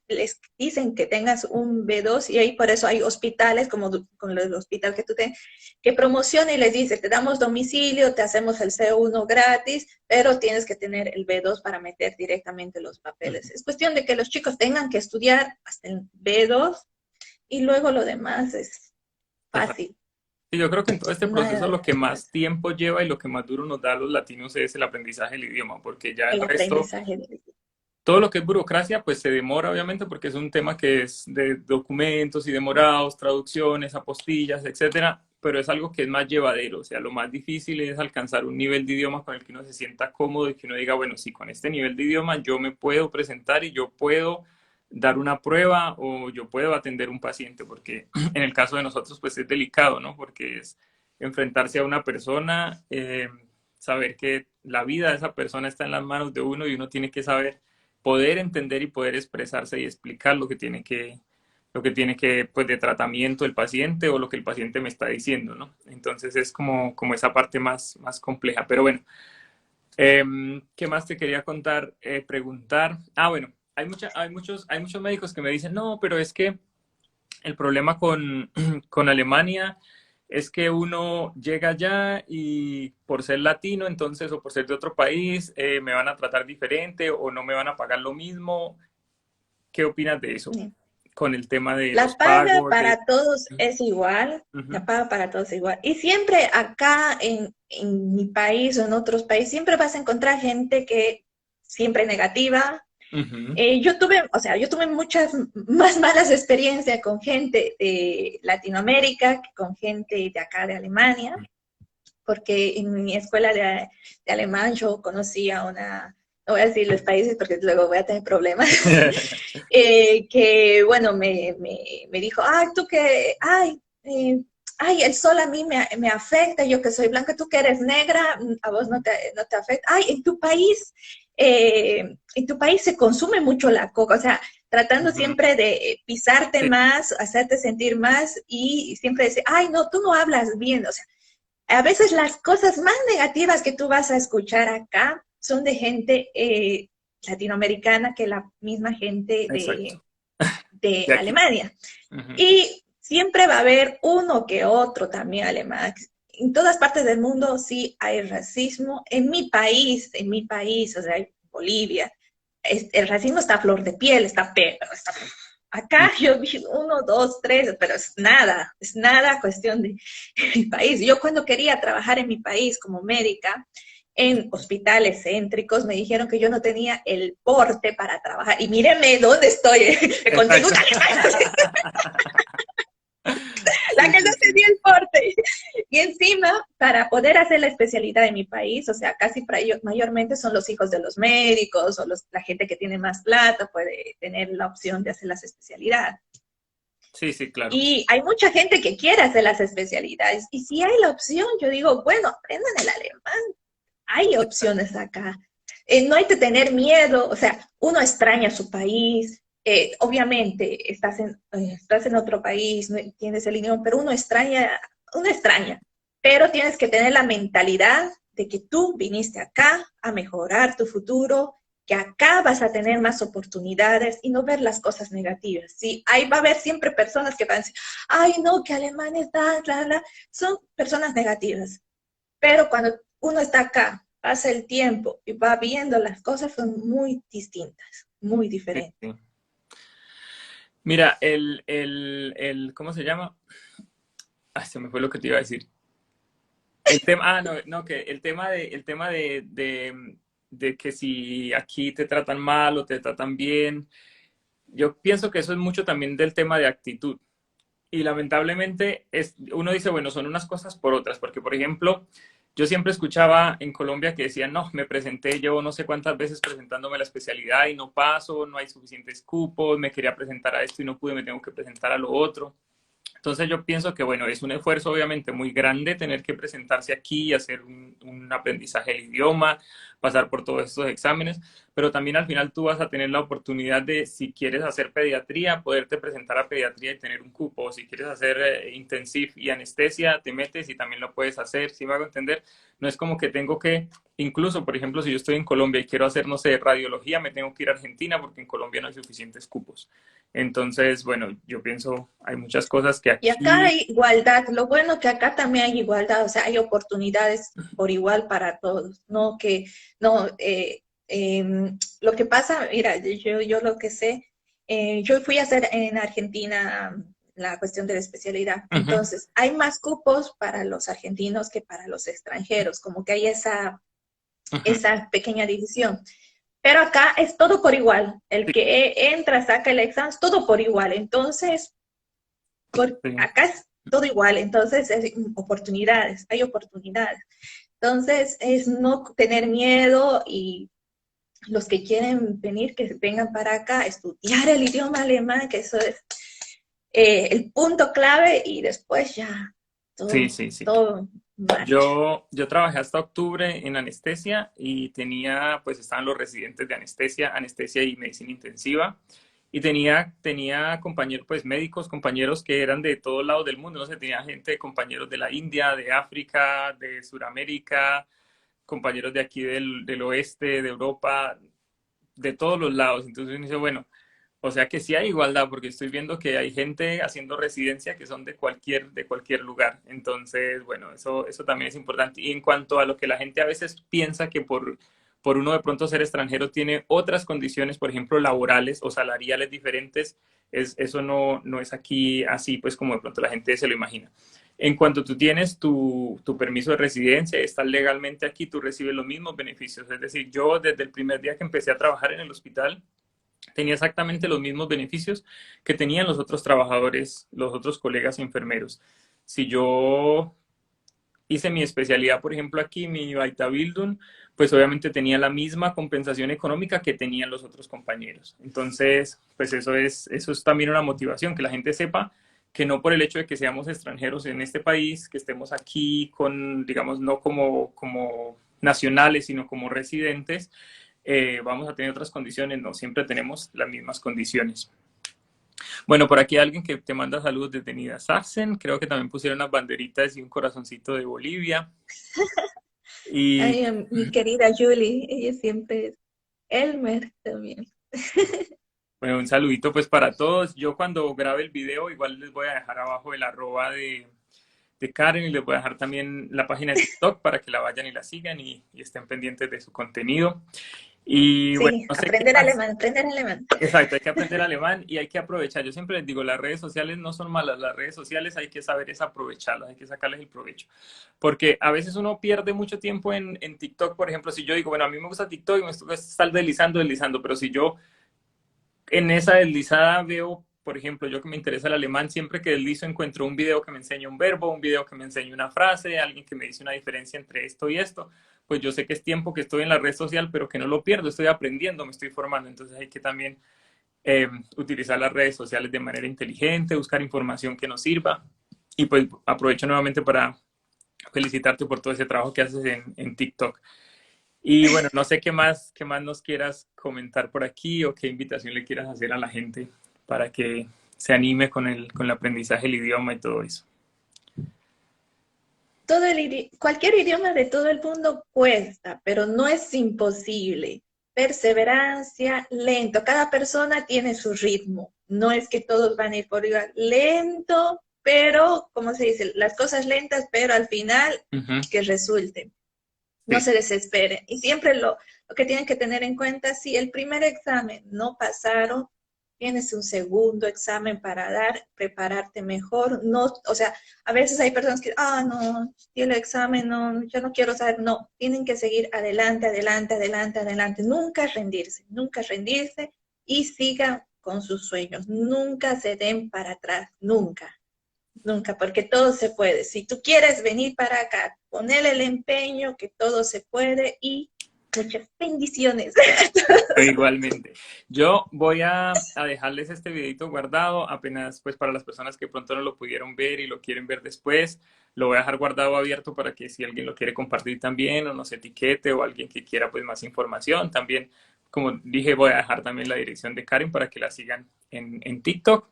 dicen que tengas un B2 y ahí por eso hay hospitales, como con el hospital que tú tienes, que promociona y les dice, te damos domicilio, te hacemos el C1 gratis, pero tienes que tener el B2 para meter directamente los papeles. Es cuestión de que los chicos tengan que estudiar hasta el B2 y luego lo demás es Exacto. fácil. Y yo creo que en todo este proceso Nada, lo que más tiempo lleva y lo que más duro nos da a los latinos es el aprendizaje del idioma, porque ya el el resto, aprendizaje de todo lo que es burocracia, pues se demora obviamente porque es un tema que es de documentos y demorados, traducciones, apostillas, etcétera, pero es algo que es más llevadero, o sea, lo más difícil es alcanzar un nivel de idioma con el que uno se sienta cómodo y que uno diga, bueno, sí, con este nivel de idioma yo me puedo presentar y yo puedo dar una prueba o yo puedo atender un paciente, porque en el caso de nosotros pues es delicado, ¿no? Porque es enfrentarse a una persona, saber que la vida de esa persona está en las manos de uno y uno tiene que saber poder entender y poder expresarse y explicar lo que tiene que, pues, de tratamiento el paciente o lo que el paciente me está diciendo, ¿no? Entonces es como esa parte más compleja. Pero bueno, ¿qué más te quería contar? Preguntar. Ah, bueno, hay muchos médicos que me dicen, no, pero es que el problema con Alemania es que uno llega allá y por ser latino, entonces, o por ser de otro país, me van a tratar diferente o no me van a pagar lo mismo. ¿Qué opinas de eso? eso. Con el tema de los La paga pagos, de... para todos es igual, la Ujú, paga para todos es igual. Y siempre acá en mi país o en otros países, siempre vas a encontrar gente que siempre negativa. ujú, Yo tuve muchas más malas experiencias con gente de Latinoamérica que con gente de acá de Alemania, porque en mi escuela de alemán yo conocí a una, no voy a decir los países porque luego voy a tener problemas, que bueno, me dijo, ay, tú que, ay, el sol a mí me afecta, yo que soy blanca, tú que eres negra, a vos no te afecta. Ay, en tu país se consume mucho la coca, o sea, tratando ujú. siempre de pisarte Sí, más, hacerte sentir más y siempre decir, ay, no, tú no hablas bien, o sea, a veces las cosas más negativas que tú vas a escuchar acá son de gente latinoamericana que la misma gente exacto. de De aquí. Alemania. Ujú, Y siempre va a haber uno que otro también alemán en todas partes del mundo sí hay racismo. En mi país, o sea, en Bolivia, el racismo está a flor de piel, está acá yo vi uno, dos, tres, pero es nada cuestión de mi país. Yo cuando quería trabajar en mi país como médica, en hospitales céntricos, me dijeron que yo no tenía el porte para trabajar. Y míreme dónde estoy, con Exacto. la Sí, que no sí, sí. tenía el porte. Y encima, para poder hacer la especialidad en mi país, o sea, casi para ellos, mayormente son los hijos de los médicos o la gente que tiene más plata puede tener la opción de hacer las especialidades. Sí, sí, claro. Y hay mucha gente que quiere hacer las especialidades. Y si hay la opción, yo digo, bueno, aprendan el alemán. Hay opciones acá. No hay que tener miedo, o sea, uno extraña su país, obviamente estás en otro país, no tienes el idioma, pero uno extraña, pero tienes que tener la mentalidad de que tú viniste acá a mejorar tu futuro, que acá vas a tener más oportunidades y no ver las cosas negativas. Sí, ahí va a haber siempre personas que van a decir, ay, no, que alemanes dan, bla, bla, son personas negativas. Pero cuando uno está acá, pasa el tiempo y va viendo las cosas son muy distintas, muy Sí, diferentes. sí. Mira, ¿cómo se llama? Ah, se me fue lo que te iba a decir. El tema, no, no, que el tema de que si aquí te tratan mal o te tratan bien, yo pienso que eso es mucho también del tema de actitud. Y lamentablemente uno dice, bueno, son unas cosas por otras, porque por ejemplo, yo siempre escuchaba en Colombia que decían, no, me presenté yo no sé cuántas veces presentándome la especialidad y no paso, no hay suficientes cupos, me quería presentar a esto y no pude, me tengo que presentar a lo otro. Entonces yo pienso que, bueno, es un esfuerzo obviamente muy grande tener que presentarse aquí y hacer un aprendizaje del idioma, pasar por todos estos exámenes, pero también al final tú vas a tener la oportunidad de, si quieres hacer pediatría, poderte presentar a pediatría y tener un cupo. O si quieres hacer intensiv y anestesia, te metes y también lo puedes hacer. ¿Sí me hago entender? No es como que tengo que, incluso, por ejemplo, si yo estoy en Colombia y quiero hacer, no sé, radiología, me tengo que ir a Argentina porque en Colombia no hay suficientes cupos. Entonces, bueno, yo pienso, hay muchas cosas que Y acá aquí, hay igualdad, lo bueno que acá también hay igualdad, o sea, hay oportunidades por igual para todos, no que, no, lo que pasa, mira, yo lo que sé, yo fui a hacer en Argentina la cuestión de la especialidad, uh-huh, entonces hay más cupos para los argentinos que para los extranjeros, como que hay uh-huh, esa pequeña división. Pero acá es todo por igual. El sí, que entra, saca el examen, es todo por igual. Entonces, sí, acá es todo igual. Entonces, oportunidades, hay oportunidades. Entonces, es no tener miedo y los que quieren venir, que vengan para acá, estudiar el idioma alemán, que eso es el punto clave y después ya sí, todo, sí, sí. todo marcha. Yo trabajé hasta octubre en anestesia y tenía, pues estaban los residentes de anestesia, anestesia y medicina intensiva. Y tenía compañeros, pues médicos, compañeros que eran de todos lados del mundo, no sé, tenía gente, compañeros de la India, de África, de Sudamérica, compañeros de aquí del oeste, de Europa, de todos los lados. Entonces uno dice, bueno, o sea que sí hay igualdad, porque estoy viendo que hay gente haciendo residencia que son de cualquier lugar. Entonces, bueno, eso también es importante. Y en cuanto a lo que la gente a veces piensa que por uno de pronto ser extranjero tiene otras condiciones, por ejemplo, laborales o salariales diferentes, eso no es aquí así, pues como de pronto la gente se lo imagina. En cuanto tú tienes tu permiso de residencia y estás legalmente aquí, tú recibes los mismos beneficios. Es decir, yo desde el primer día que empecé a trabajar en el hospital, tenía exactamente los mismos beneficios que tenían los otros trabajadores, los otros colegas enfermeros. Si yo hice mi especialidad, por ejemplo, aquí, mi Bildung, pues obviamente tenía la misma compensación económica que tenían los otros compañeros. Entonces, pues eso es también una motivación, que la gente sepa que no por el hecho de que seamos extranjeros en este país, que estemos aquí con, digamos, no como nacionales, sino como residentes, vamos a tener otras condiciones, no siempre tenemos las mismas condiciones. Bueno, por aquí hay alguien que te manda saludos desde Niedersachsen, creo que también pusieron unas banderitas y un corazoncito de Bolivia. Y Ay, mi querida Julie, ella siempre es Elmer también. bueno, un saludito pues para todos. Yo cuando grabe el video igual les voy a dejar abajo el arroba de Karen, y les voy a dejar también la página de TikTok para que la vayan y la sigan y estén pendientes de su contenido. Y bueno, Sí, no sé qué aprender más. alemán, aprender alemán. Exacto, hay que aprender alemán y hay que aprovechar. Yo siempre les digo, las redes sociales no son malas, las redes sociales hay que saber es aprovecharlas, hay que sacarles el provecho. Porque a veces uno pierde mucho tiempo en TikTok, por ejemplo, si yo digo, bueno, a mí me gusta TikTok y me gusta estar deslizando, deslizando, pero si yo en esa deslizada veo, por ejemplo, yo que me interesa el alemán, siempre que deslizo encuentro un video que me enseña un verbo, un video que me enseña una frase, alguien que me dice una diferencia entre esto y esto, pues yo sé que es tiempo que estoy en la red social, pero que no lo pierdo, estoy aprendiendo, me estoy formando, entonces hay que también utilizar las redes sociales de manera inteligente, buscar información que nos sirva, y pues aprovecho nuevamente para felicitarte por todo ese trabajo que haces en TikTok. Y bueno, no sé qué más nos quieras comentar por aquí o qué invitación le quieras hacer a la gente para que se anime con el aprendizaje del idioma y todo eso. Cualquier idioma de todo el mundo cuesta, pero no es imposible. Perseverancia, lento. Cada persona tiene su ritmo. No es que todos van a ir por igual. Lento, pero, ¿cómo se dice? Las cosas lentas, pero al final Ujú. que resulten. No Sí, se desesperen. Y siempre lo que tienen que tener en cuenta, si el primer examen no pasaron, tienes un segundo examen para dar, prepararte mejor. No, o sea, a veces hay personas que, no, di el examen, no, yo no quiero saber. No, tienen que seguir adelante, adelante, adelante, adelante. Nunca rendirse y sigan con sus sueños. Nunca se den para atrás, nunca. Nunca, porque todo se puede. Si tú quieres venir para acá, poner el empeño, que todo se puede y muchas bendiciones. igualmente. Yo voy a dejarles este videito guardado, apenas pues para las personas que pronto no lo pudieron ver y lo quieren ver después, lo voy a dejar guardado abierto para que si alguien lo quiere compartir también o nos etiquete o alguien que quiera pues más información, también, como dije, voy a dejar también la dirección de Karen para que la sigan en TikTok.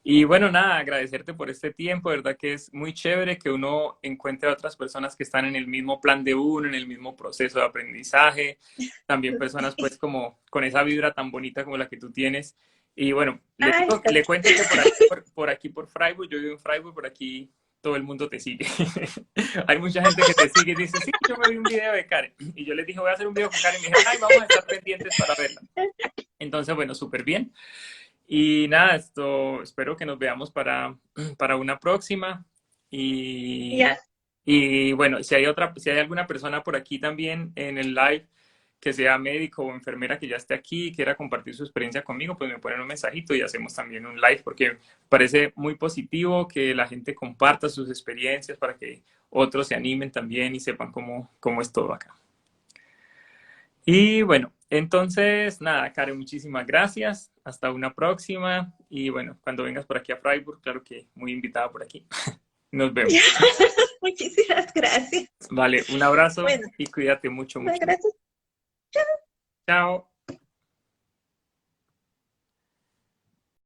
Y bueno, nada, agradecerte por este tiempo, de verdad que es muy chévere que uno encuentre a otras personas que están en el mismo plan de uno, en el mismo proceso de aprendizaje, también personas pues como con esa vibra tan bonita como la que tú tienes. Y bueno, Ay, le cuento que por aquí, por Freiburg, yo vivo en Freiburg, por aquí todo el mundo te sigue. Hay mucha gente que te sigue y dice, sí, yo me vi un video de Karen. Y yo les dije, voy a hacer un video con Karen. Y me dijeron, ay, vamos a estar pendientes para verla. Entonces, bueno, súper bien. Y nada, esto espero que nos veamos para una próxima. Y, ya. y bueno, si hay alguna persona por aquí también en el live que sea médico o enfermera que ya esté aquí y quiera compartir su experiencia conmigo, pues me ponen un mensajito y hacemos también un live porque me parece muy positivo que la gente comparta sus experiencias para que otros se animen también y sepan cómo es todo acá. Y bueno, entonces, nada, Karen, muchísimas gracias. Hasta una próxima. Y bueno, cuando vengas por aquí a Freiburg, claro que muy invitada por aquí. Nos Ya. vemos. Muchísimas gracias. Vale, un abrazo Bueno, y cuídate mucho, mucho. gracias. Chao.